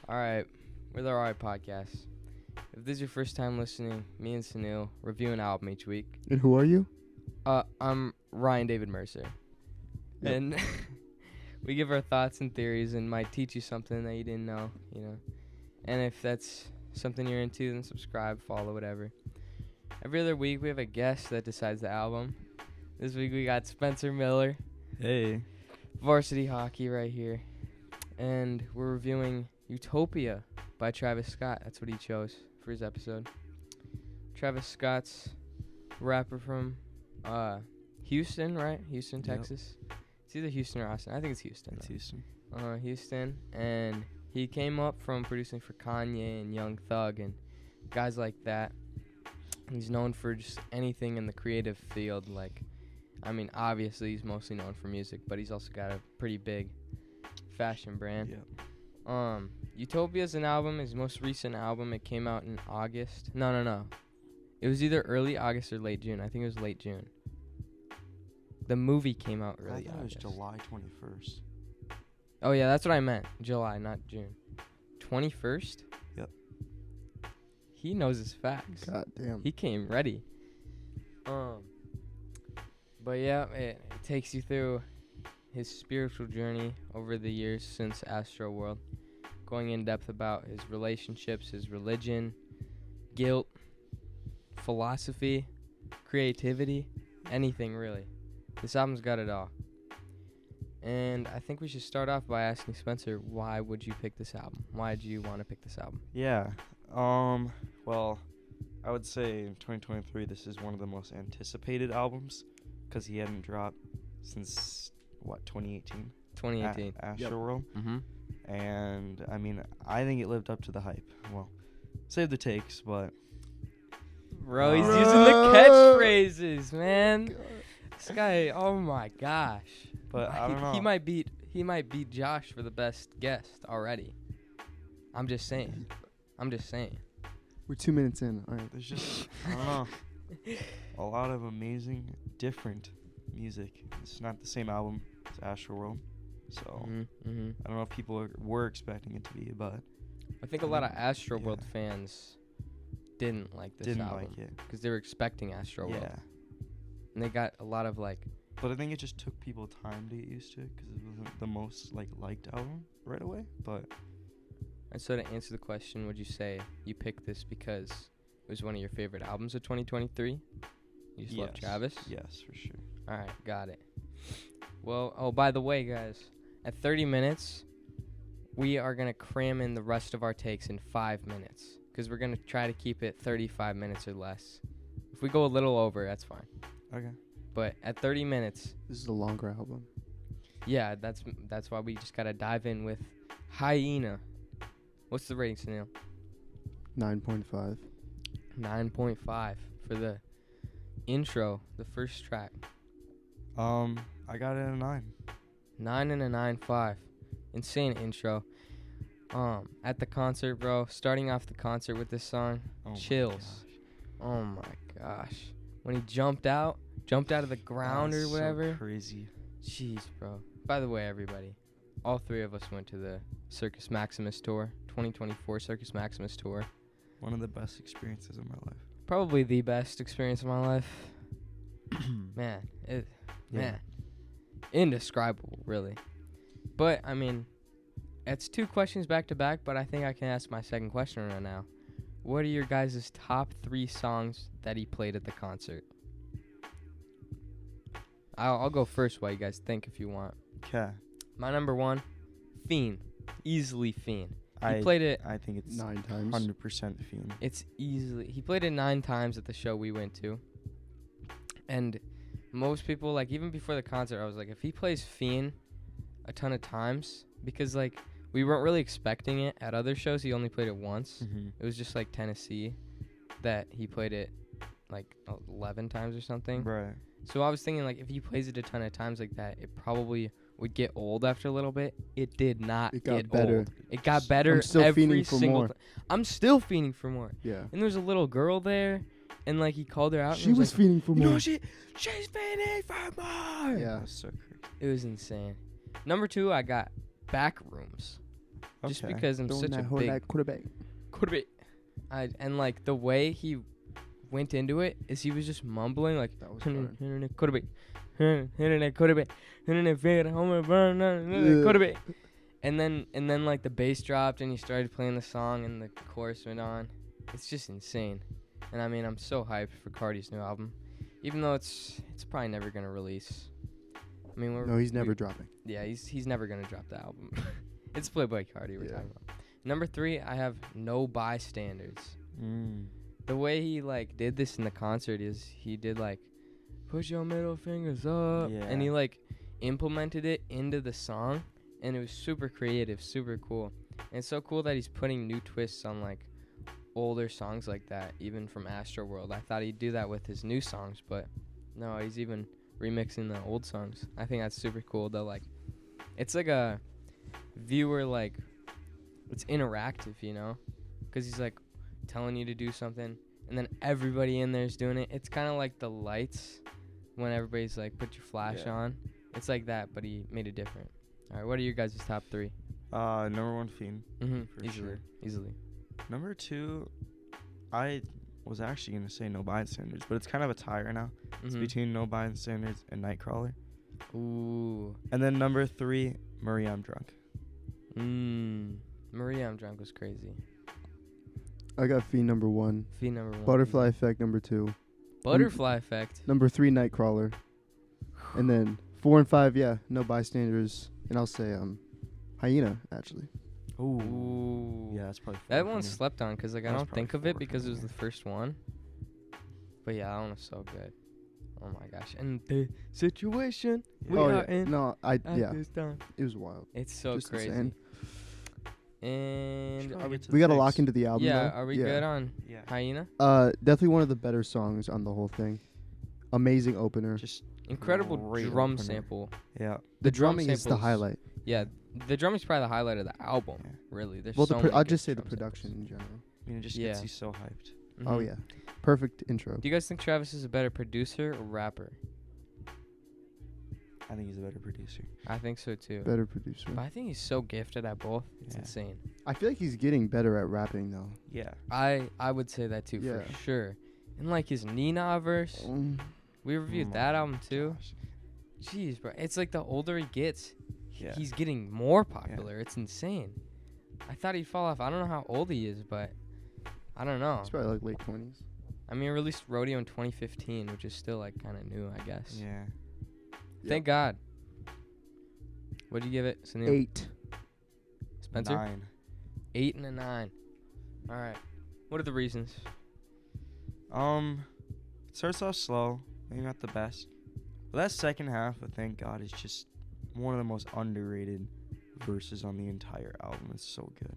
All right, with our Alright podcast. If this is your first time listening, me and Sunil review an album each week. And who are you? I'm Ryan David Mercer. Yep. And we give our thoughts and theories and might teach you something that you didn't know, you know. And if that's something you're into, then subscribe, follow, whatever. Every other week, we have a guest that decides the album. This week, we got Spencer Miller, Hey. Varsity Hockey right here. And we're reviewing Utopia by Travis Scott. That's what he chose for his episode. Travis Scott's rapper from Houston, right? Houston, Yep. Texas. It's either Houston or Austin. I think it's Houston. It's Houston. Houston. And he came up from producing for Kanye and Young Thug and guys like that. He's known for just anything in the creative field. Like, I mean, obviously he's mostly known for music, but he's also got a pretty big fashion brand. Yep. Utopia's an album, his most recent album. It came out in August. No. It was either early August or late June. I think it was late June. The movie came out I early thought it was August. July 21st. Oh, yeah, that's what I meant. July, not June. 21st? Yep. He knows his facts. God damn. He came ready. But yeah, it takes you through his spiritual journey over the years since Astro World, going in depth about his relationships, his religion, guilt, philosophy, creativity, anything really. This album's got it all. And I think we should start off by asking Spencer, why would you pick this album? Why did you want to pick this album? Yeah. Well, I would say in 2023 this is one of the most anticipated albums because he hadn't dropped since 2018. 2018. Astroworld. Mm-hmm. And I mean, I think it lived up to the hype. Well, save the takes, but Bro, he's Bro. using the catchphrases, man. This guy, oh my gosh. But I don't know. He might beat Josh for the best guest already. I'm just saying. We're 2 minutes in. All right. There's just I don't know. A lot of amazing, different music. It's not the same album as Astroworld, so Mm-hmm. I don't know if people were expecting it to be, but I think a lot of Astro World Yeah. fans didn't like this didn't album like it. because they were expecting Astro World, Yeah, and they got a lot of like. but I think it just took people time to get used to it because it wasn't the most liked album right away. But And so to answer the question, would you say you picked this because it was one of your favorite albums of 2023? You just love yes, Travis? yes, for sure. All right, got it. Well, oh, by the way, guys, at 30 minutes, we are going to cram in the rest of our takes in 5 minutes because we're going to try to keep it 35 minutes or less. If we go a little over, that's fine. Okay. But at 30 minutes, This is a longer album. yeah, that's why we just got to dive in with Hyena. What's the rating, Sunil? 9.5. 9.5 for the intro, the first track. I got it at a 9. 9 and a 9.5. Insane intro. At the concert, bro. Starting off the concert with this song. Oh my Chills. gosh. Oh my gosh. When he jumped out of the ground or That's so whatever. crazy. Jeez, bro. By the way, everybody, all three of us went to the Circus Maximus tour, 2024 Circus Maximus tour. One of the best experiences of my life. Probably the best experience of my life. Man, indescribable, really. But, I mean, it's 2 questions back to back, but I think I can ask my second question right now. What are your guys' top 3 songs that he played at the concert? I'll go first while you guys think if you want. Okay. My number 1, Fiend. Easily Fiend. He I played it. I think it's 9 times. 100% Fiend. It's easily. He played it 9 times at the show we went to. And most people, like, even before the concert, I was like, if he plays Fiend a ton of times, because, like, we weren't really expecting it at other shows. He only played it once. Mm-hmm. It was just, like, Tennessee that he played it, like, 11 times or something. Right. So I was thinking, like, if he plays it a ton of times like that, it probably would get old after a little bit. It did not It got get better. old. It got better I'm still every fiending for single more. time. I'm still fiending for more. Yeah. And there's a little girl there, and, like, he called her out. She and was like, feeding for you more. know, she's fiending for more. Yeah. That's so crazy. It was insane. Number 2, I got Backrooms. just Okay. because I'm such a big quarterback. quarterback. And like the way he went into it is he was just mumbling like That was fun. quarterback, quarterback, quarterback. And then like the bass dropped and he started playing the song and the chorus went on. It's just insane. And I mean, I'm so hyped for Cardi's new album, even though it's probably never gonna release. I mean, No, he's never dropping. Yeah, he's never gonna drop the album. It's Playboy Cardi we're talking about. Number 3, I have No Bystanders. The way he like did this in the concert is he did like, put your middle fingers up, and he like implemented it into the song, and it was super creative, super cool. And it's so cool that he's putting new twists on like older songs like that, even from Astroworld. I thought he'd do that with his new songs, but no, he's even remixing the old songs. I think that's super cool though. Like, it's like a viewer, like, it's interactive, you know, because he's like telling you to do something, and then everybody in there is doing it. It's kind of like the lights when everybody's like, put your flash on. It's like that, but he made it different. All right, what are your guys' top 3? Number 1, Fiend. Mm-hmm. Easily. Number 2, I was actually gonna say No Bystanders, but it's kind of a tie right now. It's between No Bystanders and Nightcrawler. Ooh. And then number 3, Maria, I'm Drunk. Maria, I'm Drunk was crazy. I got Fiend number 1. Fiend number 1. Butterfly Effect number 2. Butterfly Effect. Number 3, Nightcrawler. And then 4 and 5, No Bystanders. And I'll say Hyena, actually. Ooh. Yeah, that's probably that one slept on because like I That's don't think of probably it because it was yeah. the first one. But yeah, that one was so good. Oh my gosh. And the situation we are in at this time. It was wild. It's so Just crazy. insane. And are we We got to lock into the album. Yeah, though. are we good on Yeah. Hyena? Definitely one of the better songs on the whole thing. Amazing opener. Just Incredible great drum opener. sample. Yeah. The drum drumming is the samples- highlight. Yeah, the drumming's probably the highlight of the album. Yeah. Really, there's Well, so many I'll good just say the drum production samples. in general. I mean, it just Yeah. gets you so hyped. Oh Mhm. yeah, perfect intro. Do you guys think Travis is a better producer or rapper? I think he's a better producer. I think so too. Better producer. But I think he's so gifted at both. It's Yeah. insane. I feel like he's getting better at rapping though. Yeah. I would say that too Yeah. for sure. And like his Nina verse, we reviewed that album too. Gosh. Jeez, bro, it's like the older he gets, Yeah. he's getting more popular. It's insane. I thought he'd fall off. I don't know how old he is, but I don't know. He's probably like late 20s. I mean, he released Rodeo in 2015, which is still like kind of new, I guess. Yeah. Thank God. What'd you give it, Sunil? 8. Spencer? 9. 8 and a 9. All right. What are the reasons? It starts off slow, maybe not the best. But that second half of Thank God is just one of the most underrated verses on the entire album. It's so good.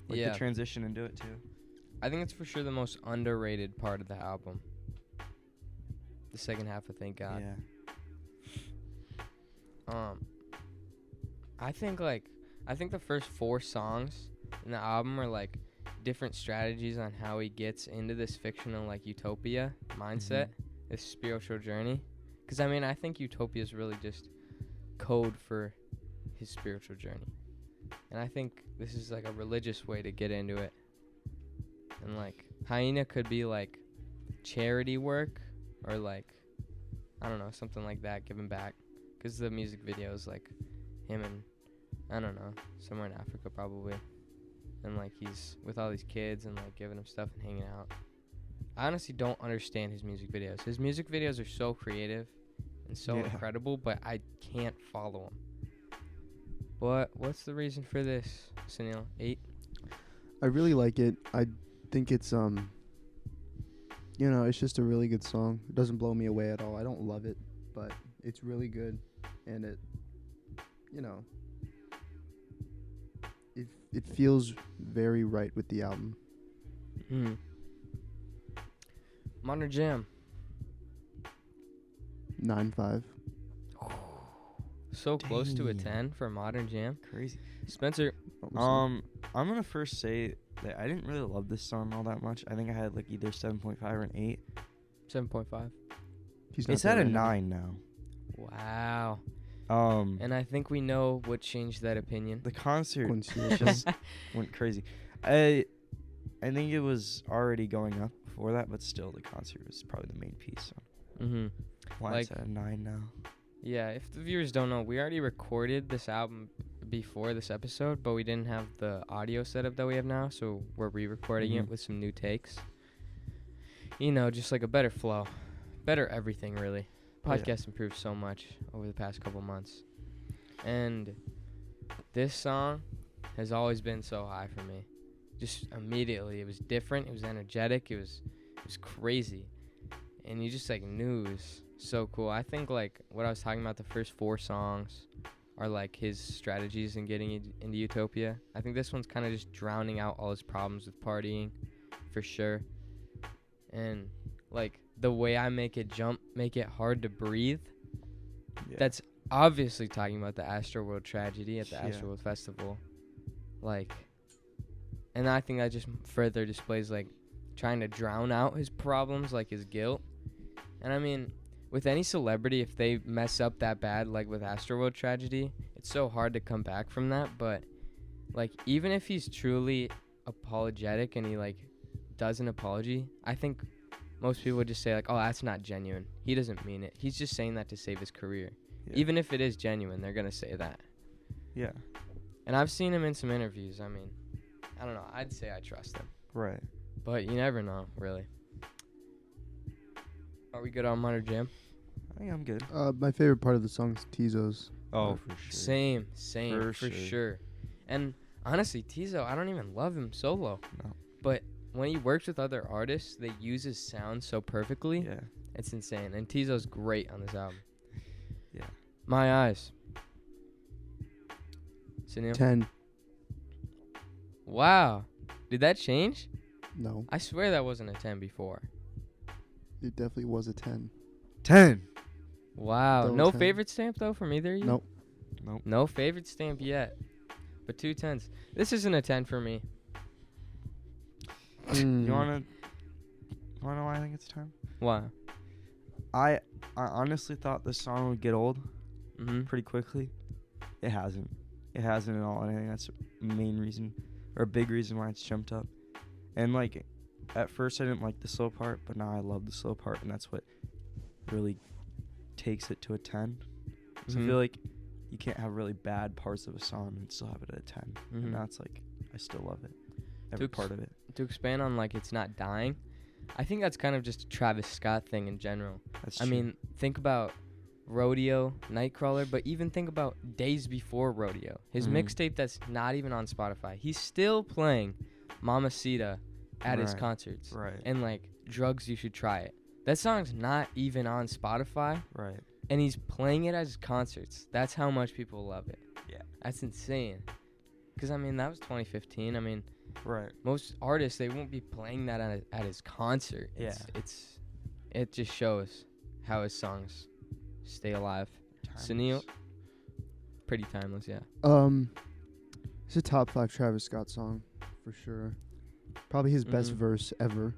Like Yeah. the transition into it too. I think it's for sure the most underrated part of the album. The second half of Thank God. Yeah. I think the first 4 songs in the album are like different strategies on how he gets into this fictional like utopia mindset, this spiritual journey. Because I mean, I think utopia is really just code for his spiritual journey, and I think this is like a religious way to get into it. And like Hyena could be like charity work or like I don't know, something like that, giving back. Because the music video is like him and I don't know, somewhere in Africa probably, and like he's with all these kids and like giving them stuff and hanging out. I honestly don't understand his music videos. His music videos are so creative and so incredible, but I can't follow him. What's the reason for this, Sunil? 8? I really like it. I think it's it's just a really good song. It doesn't blow me away at all. I don't love it, but it's really good, and it feels very right with the album. Modern Jam. 9.5. So close to a Dang. 10 for Modern Jam. Crazy. Spencer. Almost I'm gonna first say that I didn't really love this song all that much. I think I had like either 7.5 or an 8. 7.5. He's not It's at there a right now. 9 now. Wow. And I think we know what changed that opinion. the concert Quincy just went crazy. I think it was already going up before that, but still, the concert was probably the main piece. So Mm-hmm. why is Like- that a 9 now? Yeah, if the viewers don't know, we already recorded this album before this episode, but we didn't have the audio setup that we have now, so we're re-recording it Mhm. with some new takes. You know, just like a better flow, better everything, really. Oh, yeah. Podcast improved so much over the past couple months, and this song has always been so high for me. Just immediately, it was different. It was energetic. It was crazy, and you just like knew it was so cool. I think like what I was talking about, the first 4 songs are like his strategies in getting into Utopia. I think this one's kind of just drowning out all his problems with partying, for sure. And like the way I make it jump, make it hard to breathe. Yeah. That's obviously talking about the Astroworld tragedy at the Yeah. Astroworld Festival. Like, and I think that just further displays like trying to drown out his problems, like his guilt. And I mean, with any celebrity, if they mess up that bad, like with Astroworld tragedy, it's so hard to come back from that. But like, even if he's truly apologetic and he like does an apology, I think most people would just say like, oh, that's not genuine. He doesn't mean it. He's just saying that to save his career. Yeah. Even if it is genuine, they're gonna say that. Yeah. And I've seen him in some interviews. I mean, I don't know. I'd say I trust him, Right. but you never know, really. Are we good on Monitor Jam? I think I'm good. My favorite part of the song is Tizo's. Oh, for sure. Same, For for sure. sure. And honestly, Tizo, I don't even love him solo. No. But when he works with other artists, they use his sound so perfectly. Yeah. It's insane. And Tizo's great on this album. Yeah. My Eyes. Sunil? 10. Wow. Did that change? No, I swear that wasn't a 10 before. it definitely was a 10. 10. Wow. That was No 10. favorite stamp, though, from either of you? Nope. Nope. No favorite stamp yet. But 2 10s. This isn't a 10 for me. You wanna know why I think it's 10? Why? I honestly thought this song would get old Mm-hmm. pretty quickly. It hasn't. It hasn't at all. And I think that's a main reason, or a big reason why it's jumped up. And like, at first I didn't like the slow part, but now I love the slow part, and that's what really takes it to a 10. So I Mhm. feel like you can't have really bad parts of a song and still have it at a 10. Mhm. And that's like, I still love it. Every Dukes. part of it. To expand on, like, it's not dying, I think that's kind of just a Travis Scott thing in general. That's I true. mean, think about Rodeo, Nightcrawler, but even think about Days Before Rodeo. His Mhm. mixtape that's not even on Spotify. He's still playing Mamacita at his Right. concerts. Right. And, like, Drugs, You Should Try It. That song's not even on Spotify, Right. and he's playing it at his concerts. That's how much people love it. Yeah. That's insane. Because, I mean, that was 2015. I mean, Right. most artists, they won't be playing that at his concert. It just shows how his songs stay alive. Sunil? Pretty timeless, yeah. It's a top 5 Travis Scott song for sure. Probably his best Mhm. verse ever.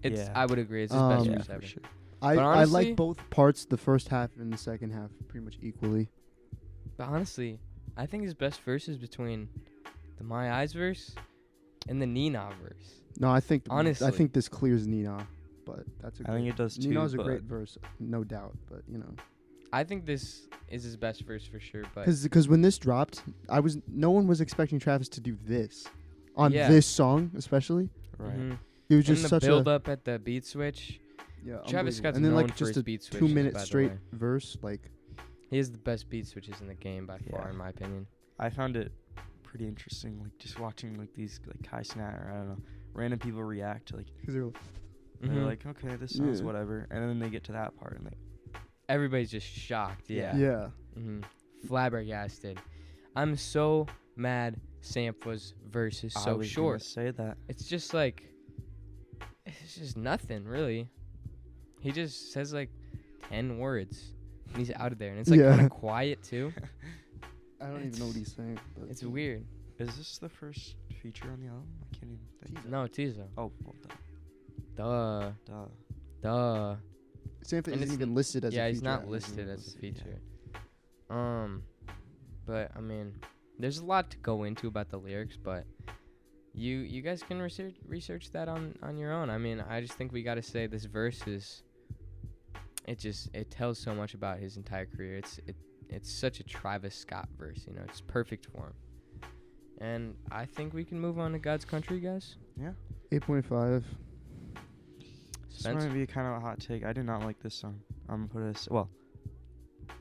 It's Yeah. I would agree. It's his best Yeah, verse for ever. sure. I But honestly- like both parts, the first half and the second half, pretty much equally. But honestly, I think his best verse is between the My Eyes verse and the Nina verse. No, I think Honestly. this clears Nina, but that's a I think it does too. Nina's a but great verse, no doubt. But you know, I think this is his best verse for sure. But because when this dropped, no one was expecting Travis to do this on Yeah. this song, especially. Right. Mhm. It was And just the such build a up at the beat switch. yeah, Travis unbelievable. Scott's and then known like for just his a beat switches, 2-minute by the straight way. verse, like He has the best beat switches in the game by far, Yeah. in my opinion. I found it pretty interesting, like just watching like these like Kai Cenat or I don't know, random people react to like because they're like, they're Mhm. like, okay, this sounds Yeah. whatever, and then they get to that part and they Everybody's just shocked. Yeah. yeah. hmm Flabbergasted. I'm so mad Sampha's verse is I so was short. gonna say that. It's just like, it's just nothing really. He just says like 10 words and he's out of there, and it's like Yeah. kind of quiet too. I don't even know what he's saying. But It's weird. Is this the first feature on the album? I can't even think. No, Tizo. Oh, well, duh. Duh. Sampha And isn't it's even listed as a Yeah, feature. he's not isn't listed even as a listed, yeah. feature. But I mean, there's a lot to go into about the lyrics, but you guys can research that on your own. I mean, I just think we got to say this verse is it tells so much about his entire career. It's such a Travis Scott verse, you know. It's perfect for him. And I think we can move on to God's Country, guys. Yeah. 8.5. This might be kind of a hot take. I did not like this song. I'm gonna put it well.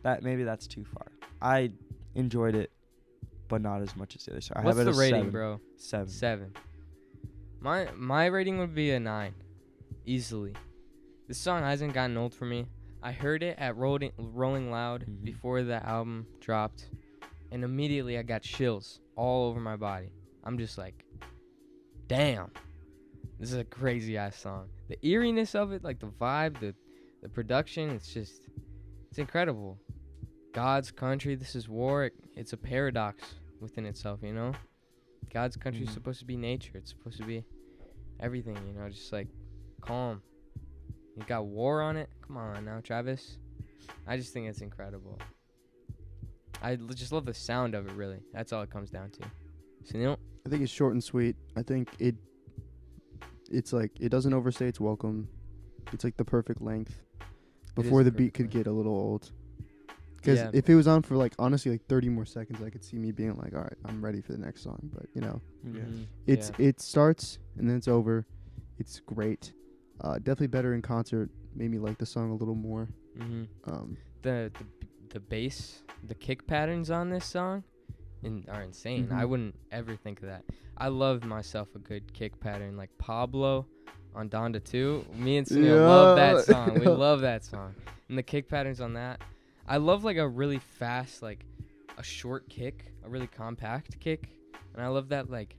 That's too far. I enjoyed it, but not as much as the other song. What's I have it the a rating, 7. bro? 7. 7. My rating would be a 9, easily. This song hasn't gotten old for me. I heard it at Rolling Loud before the album dropped, and immediately I got chills all over my body. I'm just like, damn, this is a crazy ass song. The eeriness of it, like the vibe, the production, it's incredible. God's country, this is war. It's a paradox within itself, you know. God's country is supposed to be nature. It's supposed to be everything, you know, just like calm. You got war on it. Come on now, Travis. I just think it's incredible. I just love the sound of it, really. That's all it comes down to. Sunil? I think it's short and sweet. I think it's like it doesn't overstay its welcome. It's like the perfect length before the beat could get a little old. Because if it was on for like honestly like 30 more seconds, I could see me being like, all right, I'm ready for the next song. But you know, it starts and then it's over. It's great. Definitely better in concert. Made me like the song a little more. The bass, the kick patterns on this song are insane. I wouldn't ever think of that. I love myself a good kick pattern like Pablo on Donda 2. Me and Sunil love that song. We love that song. And the kick patterns on that. I love like a really fast, like a short kick, a really compact kick. And I love that like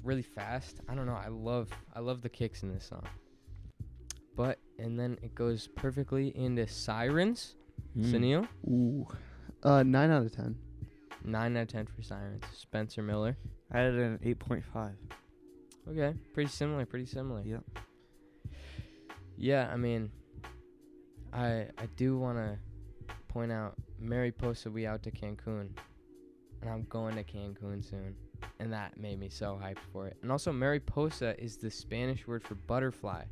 really fast. I don't know. I love the kicks in this song. And then it goes perfectly into Sirens. Sunil? Ooh. 9 out of 10. 9 out of 10 for Sirens. Spencer Miller. I had an 8.5. Okay. Pretty similar. Yep. Yeah, I mean, I do want to point out Mariposa, we out to Cancun. And I'm going to Cancun soon. And that made me so hyped for it. And also, Mariposa is the Spanish word for butterfly.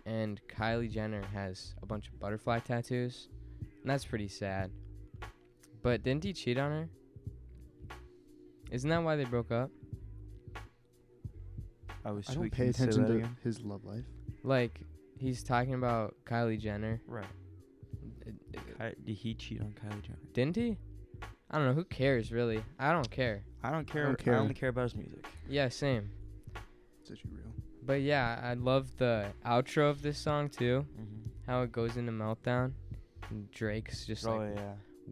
And Kylie Jenner has a bunch of butterfly tattoos. And that's pretty sad. But didn't he cheat on her? Isn't that why they broke up? I don't pay attention to his love life. Like, he's talking about Kylie Jenner. Right. Did he cheat on Kylie Jenner? Didn't he? I don't know. Who cares, really? I don't care. I don't care. I only care about his music. Yeah, same. It's actually real. But yeah, I love the outro of this song, too. How it goes into Meltdown. And Drake's just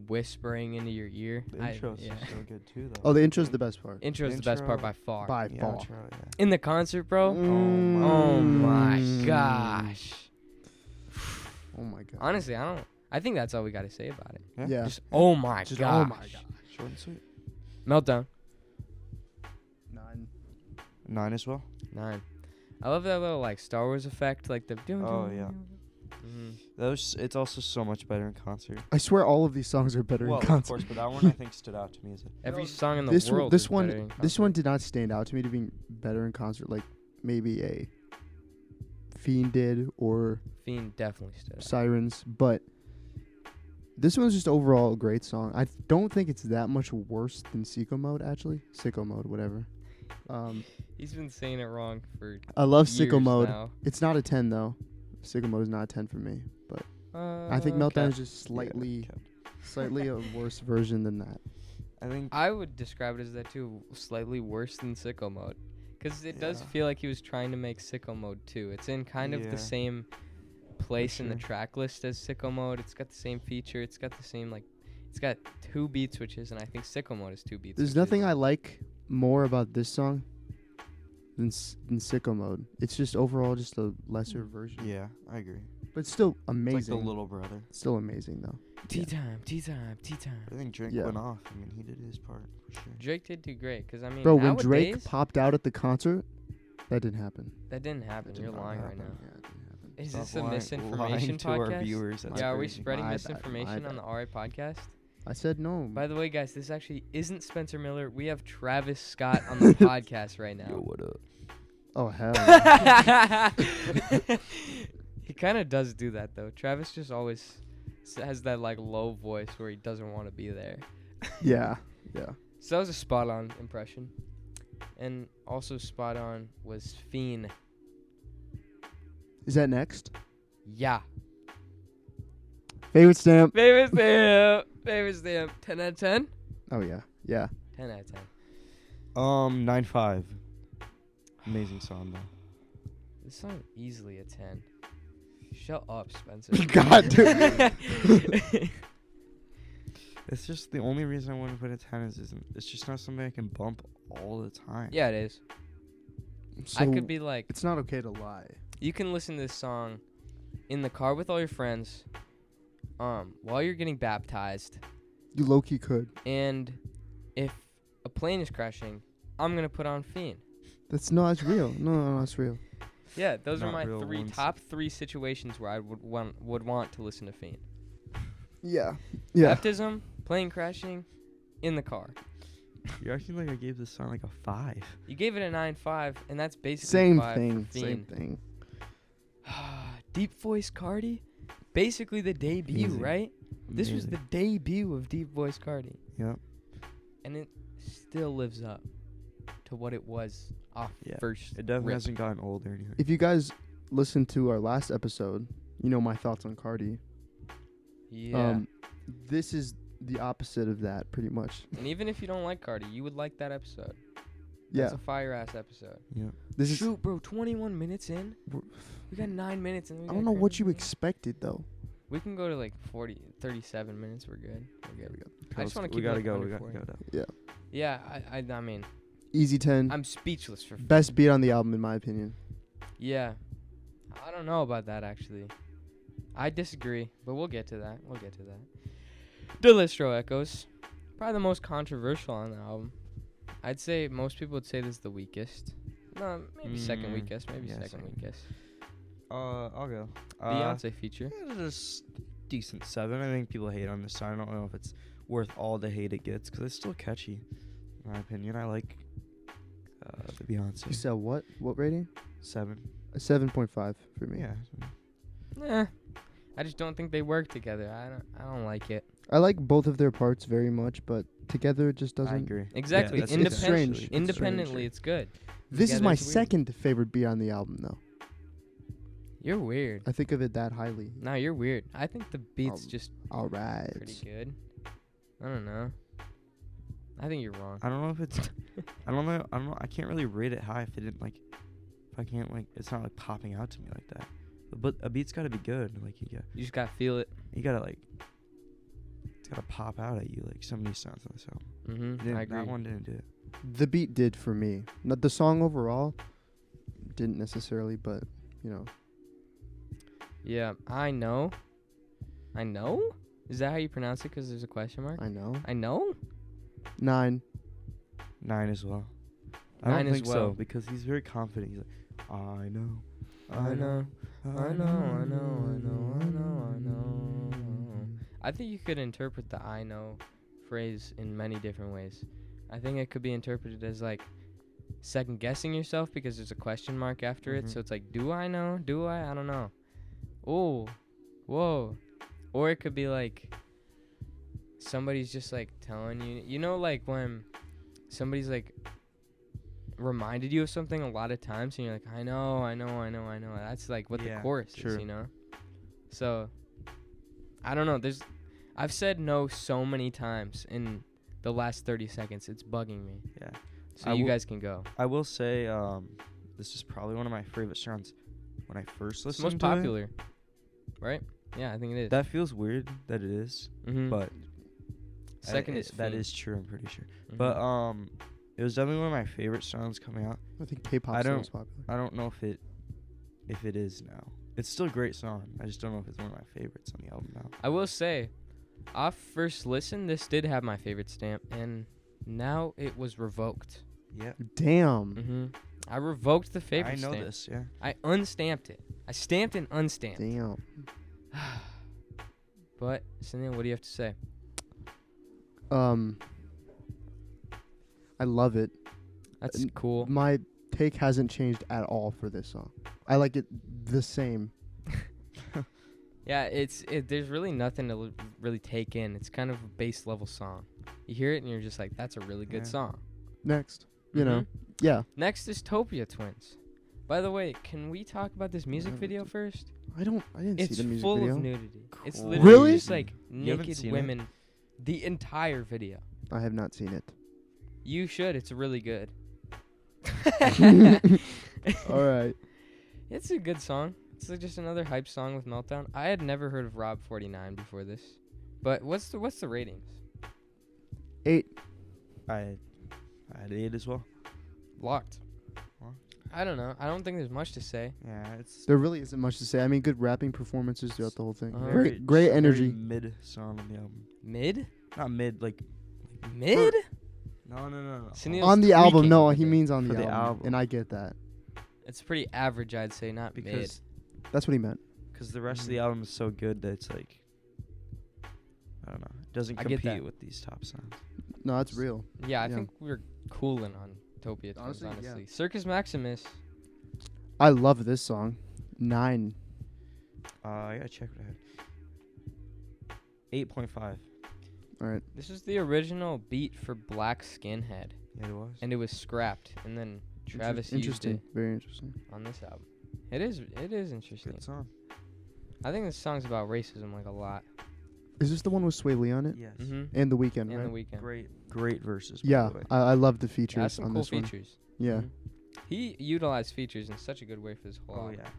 whispering into your ear. The intro's so good, too, though. Oh, the intro's the best part. Intro's the best part by far. By far. Outro, In the concert, bro. Oh my gosh. Oh my god. Honestly, I think that's all we got to say about it. Yeah. Just oh my gosh. Oh my gosh. Short and sweet. Meltdown. 9. 9 as well. 9. I love that little like Star Wars effect, like the. Oh yeah. It's also so much better in concert. I swear all of these songs are better in concert. Of course, but that one I think stood out to me as every song in the world. This one did not stand out to me to being better in concert. Like maybe a Fiend did or Fiend definitely stood out. Sirens, but this one's just overall a great song. I don't think it's that much worse than Sicko Mode actually. Sicko Mode, whatever. He's been saying it wrong for. I love years Sicko Mode. now. It's not a 10 though. Sicko Mode is not a 10 for me, but I think Meltdown is just slightly a worse version than that. I think I would describe it as that too, slightly worse than Sicko Mode, because it does feel like he was trying to make Sicko Mode 2. It's in kind of the same place in the track list as Sicko Mode. It's got the same feature. It's got the same it's got 2 beat switches, and I think Sicko Mode is 2 beat switches. There's nothing I like more about this song than Sicko Mode. It's just overall just a lesser version. Yeah, I agree. But it's still amazing. It's like the little brother. Still amazing though. Tea time. I think Drake went off. I mean, he did his part for sure. Drake did do great, because I mean, bro, when nowadays, Drake popped out at the concert, that didn't happen. that didn't happen. You're lying right now. Yeah, it didn't happen. Is Stop this a lying misinformation to our podcast? viewers. That's Yeah, are we crazy. spreading My bad, misinformation my on the bad. RA podcast? I said no. By the way, guys, this actually isn't Spencer Miller. We have Travis Scott on the podcast right now. Yo, what up? Oh hell. He kind of does do that though. Travis just always has that like low voice where he doesn't want to be there. Yeah. So that was a spot on impression. And also spot on was Fiend. Is that next? Yeah. Favorite stamp. Favorite stamp. Favorite stamp. 10 out of 10? Oh yeah. Yeah. 10 out of 10. 9.5. Amazing song though. This song easily a 10. Shut up, Spencer. God, dude. It's just the only reason I wouldn't put a 10 is it's just not something I can bump all the time. Yeah, it is. So I could be like, it's not okay to lie. you can listen to this song in the car with all your friends, while you're getting baptized, You low-key could. and if a plane is crashing, I'm gonna put on Fiend. That's real. No, it's real. Yeah, those are Not my real top three situations where I would want to listen to Fiend. Yeah. Yeah. Baptism, plane crashing, in the car. You're acting like I gave this song like a 5. You gave it a 9.5, and that's basically Same 5 thing. for Same Fiend. thing. Deep Voice Cardi, basically the debut, Amazing. right? This was the Amazing. debut of Deep Voice Cardi, Yep. and it still lives up to what it was off Yeah. first. It definitely rip. hasn't gotten old or anything. If you guys listened to our last episode, you know my thoughts on Cardi. Yeah. This is the opposite of that, pretty much. And even if you don't like Cardi, you would like that episode. Yeah. That's a fire ass episode. Yeah. This is. Shoot, bro, 21 minutes in. We got 9 minutes and we I got don't know what you Cardi. expected though. We can go to like 37 minutes. We're good. We're good. I just wanna We keep it gotta like go. under We gotta 40. go now. Yeah, I mean, Easy 10. I'm speechless for. Best beat on the album, in my opinion. Yeah, I don't know about that actually. I disagree, but we'll get to that. Delistro Echoes, probably the most controversial on the album. I'd say most people would say this is the weakest. No, maybe second weakest. Maybe yeah, second second. weakest. I'll go. Beyonce feature. It's just decent 7. I think people hate on this song. I don't know if it's worth all the hate it gets because it's still catchy. In my opinion, I like the Beyonce. You said what? What rating? 7. A 7.5 for me. Yeah. I just don't think they work together. I don't like it. I like both of their parts very much, but together it just I doesn't. agree. Exactly. it's Independently, strange. independently, it's good. This is Together my it's weird. second favorite beat on the album, though. You're weird. I think of it that highly. No, you're weird. I think the beat's just All right. pretty good. I don't know. I think you're wrong. I don't know if it's. I don't know. I can't really rate it high if it didn't like. If I can't like, it's not like popping out to me like that. But a beat's gotta be good. Like you You just gotta feel it. gotta like. It's gotta pop out at you like some of these sounds on this album. Mm-hmm. I agree. That one didn't do it. The beat did for me. Not the song overall didn't necessarily, but you know. Yeah, I know. Is that how you pronounce it? Because there's a question mark. I know. I know. 9. 9 as well. I 9 don't as think well. so because he's very confident. He's like, I know. I think you could interpret the "I know" phrase in many different ways. I think it could be interpreted as like second guessing yourself because there's a question mark after it. Mhm. So it's like, do I know? Do I? I don't know. Oh, whoa. Or it could be like somebody's just like telling you, you know, like when somebody's like reminded you of something a lot of times and you're like, I know. That's like what the Yeah, chorus is, true. you know? So I don't know. I've said no so many times in the last 30 seconds. It's bugging me. Yeah. So I you will- guys can go. I will say, this is probably one of my favorite songs when I first It's listened the most to popular, right? Yeah, I think it it. is. That feels weird that it is, Mhm. but Second is that Fiend. is true. I'm pretty sure. Mhm. But it was definitely one of my favorite songs coming out. I think K-pop I still don't- is popular. I don't know if it is now. It's still a great song. I just don't know if it's one of my favorites on the album now. I will say, off first listen, this did have my favorite stamp, and now it was revoked. Yeah. Damn. Mm-hmm. I revoked the favorite I know stamp. this. Yeah. I unstamped it. I stamped and unstamped. Damn. But, Sunil, what do you have to say? I love it. That's cool. My take hasn't changed at all for this song. I like it the same. Yeah, there's really nothing to really take in. It's kind of a base level song. You hear it and you're just like, that's a really good song. Next, you know, yeah. Next is Topia Twins. By the way, can we talk about this music video first? I didn't see the music It's full video. of nudity. It's Cool. literally Really? just like You haven't naked seen it? women. The entire video. I have not seen it. You should. It's really good. All right. It's a good song. It's like just another hype song with Meltdown. I had never heard of Rob 49 before this. But what's the ratings? 8. I had 8 as well. Locked. Locked. I don't know. I don't think there's much to say. Yeah, it's There really isn't much to say. I mean, good rapping performances throughout the whole thing. Uh-huh. Great energy. Mid song on the album. Mid? Not mid, like Mid? no. Sunil's On the album, tweaking no, with he it. means on For the the album, album. and I get that. It's pretty average, I'd say, not mid. Because That's what he meant. the rest of the album is so good that it's like, I don't know, it doesn't I get compete that. with these top songs. No, that's real. Yeah, I Yeah. think we're cooling on Topia Twins, Honestly, honestly. yeah. Circus Maximus. I love this song. 9. I gotta check what I had. 8.5. All right. This is the original beat for Black Skinhead, Yeah, it was. and it was scrapped, and then Travis used Interesting. it Very interesting. on this album. It is interesting. Good song. I think this song's about racism like a lot. Is this the one with Sway Lee on it? Yes. Mm-hmm. And The Weeknd, And right? The Weeknd. Great verses. by Yeah, the way. I love the Yeah, features that's some on cool this one. features. Yeah. Mhm. He utilized features in such a good way for this whole Oh album. yeah.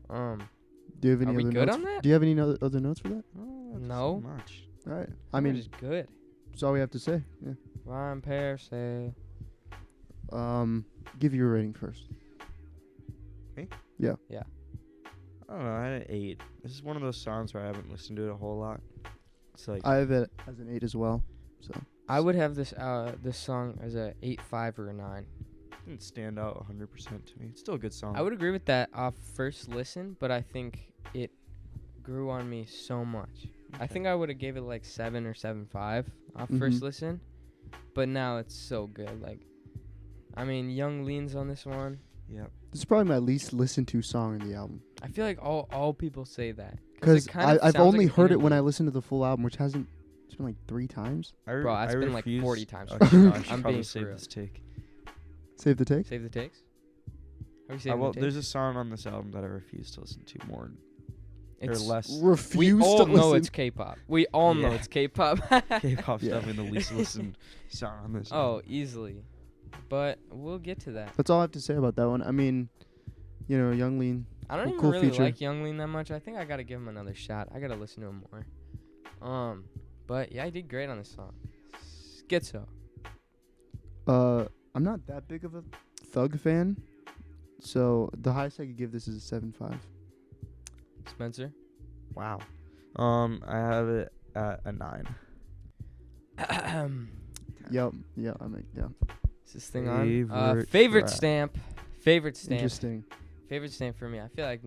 Do you have any Are we other good notes? on that? Do you have any other notes for that? Oh, that's No. so much. All right. I We're mean, just good. that's all we have to say. Yeah. Ryan Pearsall. Give your rating first. I don't know. I had an 8. This is one of those songs where I haven't listened to it a whole lot. It's like I have it as an 8 as well. So I would have this song as a 8.5 or a 9. didn't stand out 100% to me. It's still a good song. I would agree with that off first listen, but I think it grew on me so much. I think I would have gave it like 7 or 7.5 off first Mhm. listen, but now it's so good. Like, I mean, Young Lean's on this one. Yeah. this is probably my least listened to song in the album. I feel like all people say that Because it kind of I've sounds only like an heard it when I interlude. listened to the full album, which hasn't. It's been like 3 times. Bro, that's been like 40 times. Okay, no, I should I'm probably being save for real. this take. Save the take. Save the takes. Are we saving Well, the there's takes? a song on this album that I refuse to listen to more or It's less. Refuse we all to know listen. it's K-pop. We all know Yeah. it's K-pop. K-pop's Yeah. definitely the least listened song on this. Oh, album. easily. But we'll get to that. That's all I have to say about that one. I mean, you know, Young Lean. I don't even Cool really feature. like Young Lean that much. I think I gotta give him another shot. I gotta listen to him more. But yeah, I did great on this song. Schizo. I'm not that big of a Thug fan, so the highest I could give this is a 7.5. Spencer. Wow. I have it at a 9. Yep. Yeah. I mean, yeah. Is this thing on? Favorite Favorite track. stamp. Favorite stamp. Interesting. Favorite stamp for me. I feel like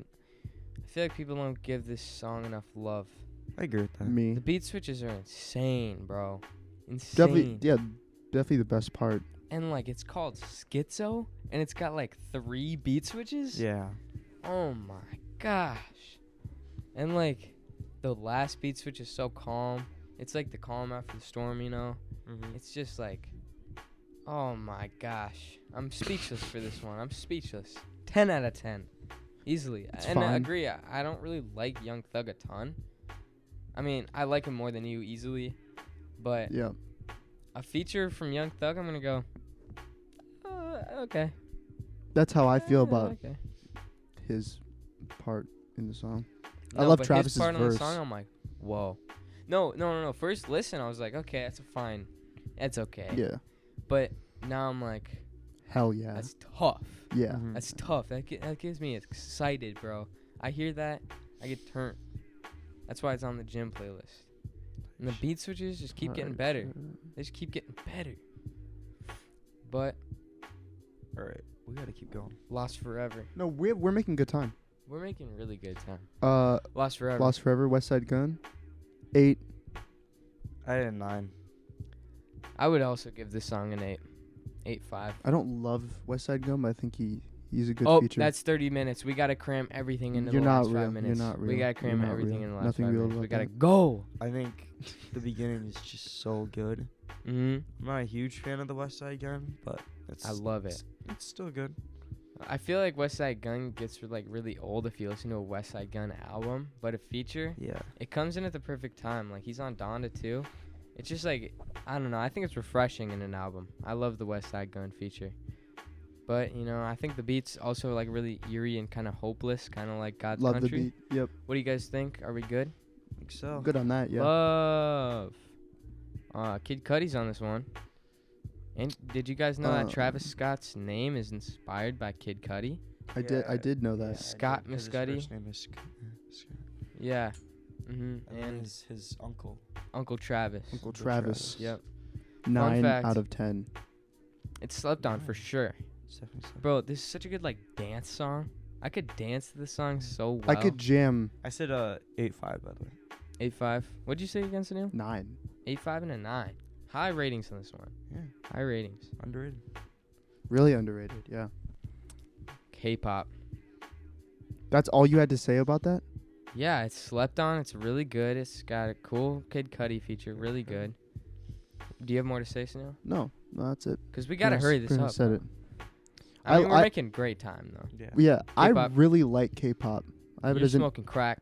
people don't give this song enough love. I agree with that. Me. The beat switches are insane, bro. Insane. Definitely. Yeah. Definitely the best part. And like it's called Schizo, and it's got like 3 beat switches. Yeah. Oh my gosh. And like the last beat switch is so calm. It's like the calm after the storm, you know? Mm-hmm. It's just like, oh my gosh. I'm speechless for this one. I'm speechless. 10 out of 10. Easily. It's and I fine. agree. I don't really like Young Thug a ton. I mean, I like him more than you easily. But Yeah. a feature from Young Thug, I'm going to go, okay. That's how I feel about okay. his part in the song. I No, love but Travis's his part on the verse. song, I'm like, whoa. No. First listen, I was like, okay, that's fine. It's okay. Yeah. But now I'm like, Hell yeah. that's tough. Yeah. Mhm. That's tough. That gets me excited, bro. I hear that, I get turned. That's why it's on the gym playlist. And the beat switches just keep getting better. They just keep getting better. But All right. We got to keep going. Lost Forever. No, we're making good time. We're making really good time. Lost Forever. Lost Forever, West Side Gun. 8. I had a 9. I would also give this song an 8. 8.5. I don't love West Side Gun, but I think he's a good Oh, feature. that's 30 minutes. We got to cram everything into You're the not last real. 5 minutes. You're not real. We got to cram You're not everything real. in the last Nothing 5 real minutes. We about got to that. go. I think the beginning is just so good. Mm-hmm. I'm not a huge fan of the West Side Gun, but I love it. It's still good. I feel like West Side Gun gets like really old if you listen to a West Side Gun album, but a feature, Yeah. it comes in at the perfect time. Like he's on Donda too. It's just like, I don't know. I think it's refreshing in an album. I love the West Side Gun feature. But, you know, I think the beat's also like really eerie and kind of hopeless, kind of like God's Love Country. the beat. Yep. What do you guys think? Are we good? I think so. Good on that. Yeah. Love. Kid Cudi's on this one. And did you guys know that Travis Scott's name is inspired by Kid Cudi? I did know that. Scott His Muscudi? first name is Scott. Yeah. Mm-hmm. And his uncle. Uncle Travis. Uncle Travis. Yep. 9 fact. out of 10. It's slept on for sure. It's definitely so. Bro, this is such a good like dance song. I could dance to this song so well. I could jam I said 8.5 by the way. 8.5. What'd you say against Neil? 9. 8.5 and a 9. High ratings on this one. Yeah. High ratings. Underrated. Really underrated. Yeah. K-pop. That's all you had to say about that? Yeah, it's slept on. It's really good. It's got a cool Kid Cudi feature. Really good. Do you have more to say, Sunil? No, that's it. Because we gotta hurry this up. Said bro. it. I mean, we're I- making great time though. Yeah. Yeah, I K-pop. really like K-pop. I have it You're as an. smoking crack.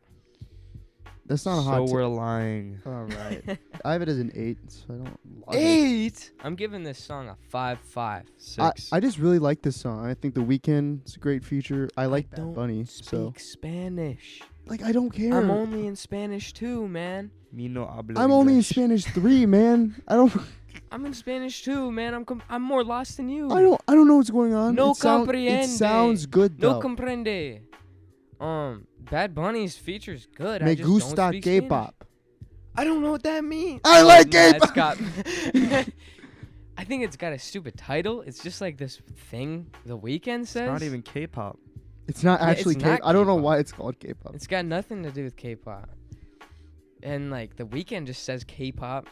That's not a So hot. we're lying. All right. I have it as an 8, so I don't. love it. 8. I'm giving this song a 5.5. 6. I just really like this song. I think The Weeknd's a great feature. I like Bad don't Bunny, Speak so Spanish. like I don't care. I'm only in Spanish too, man. Me no hablo I'm only in English. Spanish 3, man. I don't I'm in Spanish too, man. I'm more lost than you. I don't know what's going on. No It comprende. sounds good No though. comprende. Bad Bunny's feature's good. Me I just don't gusta speak Spanish. K-pop. I don't know what that means. I like It's K-pop. got I think it's got a stupid title. It's just like this thing The Weeknd says. It's not even K-pop. It's not Yeah, actually it's K. not I don't know K-pop. why it's called K-pop. It's got nothing to do with K-pop. And like The Weeknd just says K-pop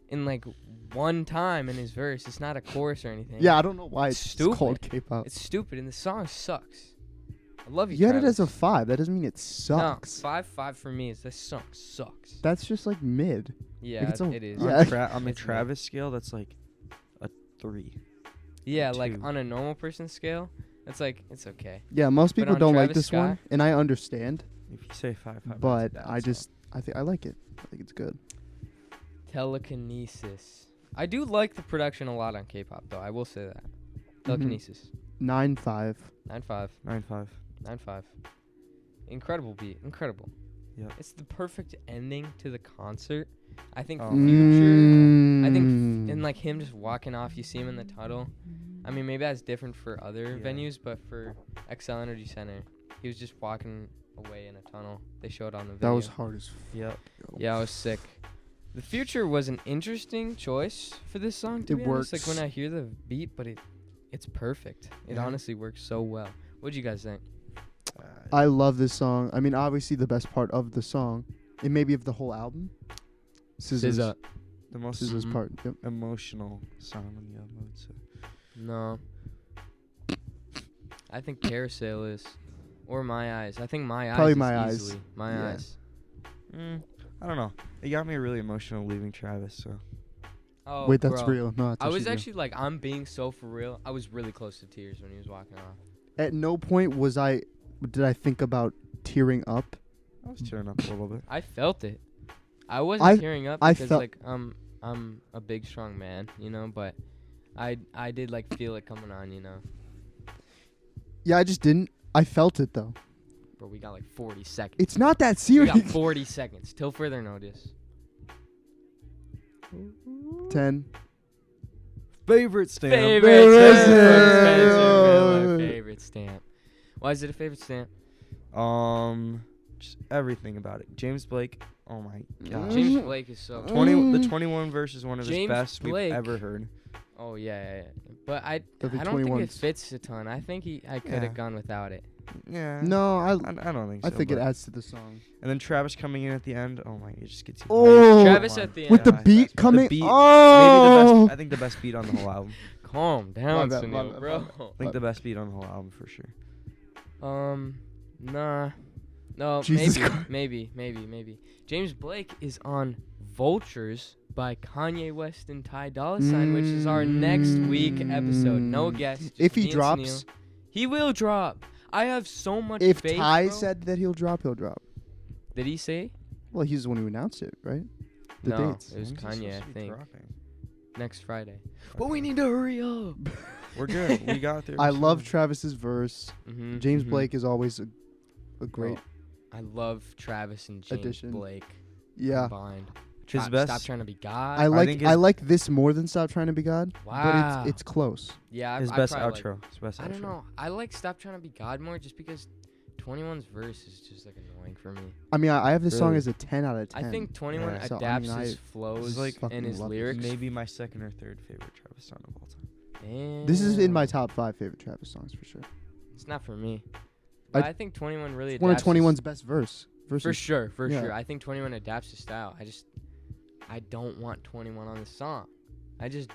in like one time in his verse. It's not a chorus or anything. Yeah, I don't know why It's it's stupid. called K-pop. It's stupid and the song sucks. I love you. You had it Travis. as a 5. That doesn't mean it sucks. No, 5.5 for me is this song sucks. That's just like mid. Yeah, it's a- it is. Yeah. On the It's Travis scale, that's like a 3. Yeah, like 2. on a normal person scale, it's like it's okay. Yeah, most But people on don't like Travis this one, Scott- and I understand. If you say 5.5, But that's a I bad just, song. I think I like it. I think it's good. Telekinesis. I do like the production a lot on K-pop though. I will say that. Telekinesis. 9.5. 9.5. 9.5. 9.5. Incredible beat. Incredible. Yeah. It's the perfect ending to the concert. I think Oh. Future. I think Mm. and like him just walking off. You see him in the tunnel. I mean, maybe that's different for other Yeah. venues, but for XL Energy Center, he was just walking away in a tunnel. They showed on the video. That was hard as. Yep. Yeah, I was sick. The Future was an interesting choice for this song. To It be honest. works. Like when I hear the beat, but it's perfect. It Yeah. honestly works so well. What'd you guys think? I love this song. I mean, obviously the best part of the song, and maybe of the whole album, SZA's The most SZA's Mhm. part. Yep. emotional song on the album, I would say. No. I think Carousel is. Or My Eyes. I think My Eyes Probably is My Eyes. easily. My Yeah. Eyes. I don't know. It got me really emotional leaving Travis, so. Oh, Wait, that's bro. real. No, that's I was real. actually like, I'm being so for real. I was really close to tears when he was walking off. At no point did I think about tearing up. I was tearing up a little bit. I felt it. I wasn't tearing up I because felt- like I'm a big strong man, you know, but I did like feel it coming on, you know. Yeah, I just didn't. I felt it though. Bro, we got like 40 seconds. It's not that We serious. got 40 seconds till further notice. 10. Favorite stamp. Favorite stamp. Spencer Miller, favorite stamp. Why is it a favorite stamp? Just everything about it. James Blake. Oh my gosh. James Blake is so. 21 verse is one of his James best Blake. we've ever heard. Oh yeah. But I The don't think it 21's fits a ton. I think I could have Yeah. gone without it. Yeah. No, I don't think so. I think it but- adds to the song. And then Travis coming in at the end. Oh my, it just gets you. Oh, hyped. Travis Come at on. the with end. the Yeah, beat the coming. beat, Oh, Maybe the best. I think the best beat on the whole album. Calm down, bad, my Sunil, bad, bro. I think the best beat on the whole album for sure. Nah. No, Jesus Christ. maybe. James Blake is on Vultures by Kanye West and Ty Dolla $ign, which is our next week episode. No guest. just If he me and drops, Sunil. He will drop. I have so much if faith, Ty bro. said that he'll drop, he'll drop. Did he say? Well, he's the one who announced it, right? The No, dates. it was When's this Kanye, supposed I to be think. dropping? Next Friday. Okay. But we need to hurry up. We're good. We got there. I love Travis's verse. Mm-hmm, James Blake is always a great. I love Travis and James addition. Blake Yeah, combined. His best. Stop trying to be God. I like think I his- like this more than Stop Trying to Be God. Wow. But it's close. Yeah, His I best probably like- outro. His best outro. I don't know. I like Stop Trying to Be God more just because 21's verse is just like annoying for me. I mean, I have this song Really? as a 10 out of 10. I think 21 Yeah. So, I adapts mean, his I flows like fucking and his love it. lyrics. Maybe my second or third favorite Travis song of all time. This is in my Damn. top 5 favorite Travis songs for sure. It's not for me. I- But I think 21 really It's one of adapts his- 21's best verses. For sure, for Yeah. sure. I think 21 adapts his style. I don't want 21 on the song. I just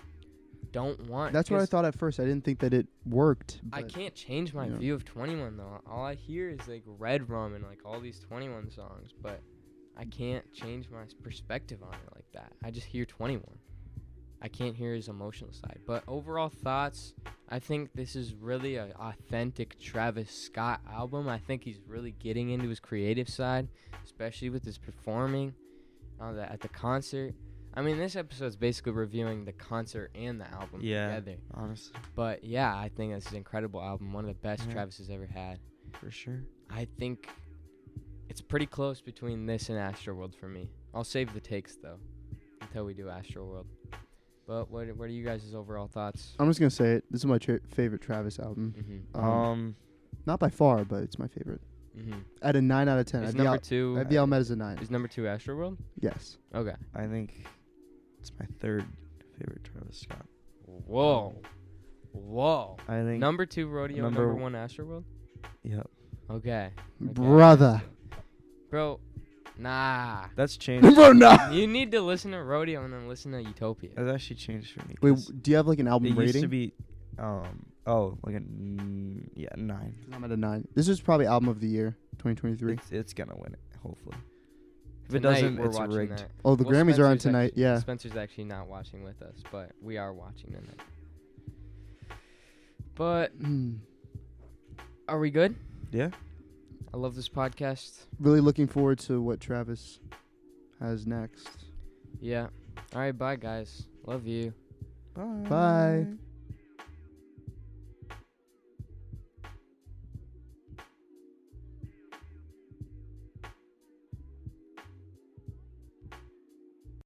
don't want. That's what I 'cause thought at first. I didn't think that it worked. I but can't change my you know. view of 21 though. All I hear is like Red Rum and like all these 21 songs, but I can't change my perspective on it like that. I just hear 21. I can't hear his emotional side. But overall thoughts, I think this is really an authentic Travis Scott album. I think he's really getting into his creative side, especially with his performing at the concert. I mean, this episode is basically reviewing the concert and the album together. Honestly, But yeah, I think this is an incredible album. One of the best Yeah. Travis has ever had. for sure. I think it's pretty close between this and Astroworld for me. I'll save the takes though until we do Astroworld. But what are you guys' overall thoughts? I'm just gonna say it. This is my favorite Travis album. Mm-hmm. Not by far, but it's my favorite. Mm-hmm. At a 9 out of 10. Is I'd number two? be Almed as a 9. Is number 2 Astroworld? Yes. Okay. I think it's my third favorite Travis Scott. Whoa. I think Number 2 Rodeo. number Number 1 Astroworld. Yep. Okay. Brother. Bro. Nah. That's changed. Bro, nah. You need to listen to Rodeo and then listen to Utopia. That's actually changed for me. Wait, 'cause do you have like an album it rating? used to be, like a 9. I'm at a 9. This is probably album of the year, 2023. It's gonna win it, hopefully. If it Tonight, doesn't, we're it's watching rigged. that. Oh, the Well, Grammys are on Spencer's tonight. actually- Yeah. Spencer's actually not watching with us, but we are watching tonight. But are we good? Yeah. I love this podcast. Really looking forward to what Travis has next. Yeah. All right, bye guys. Love you. Bye. Bye.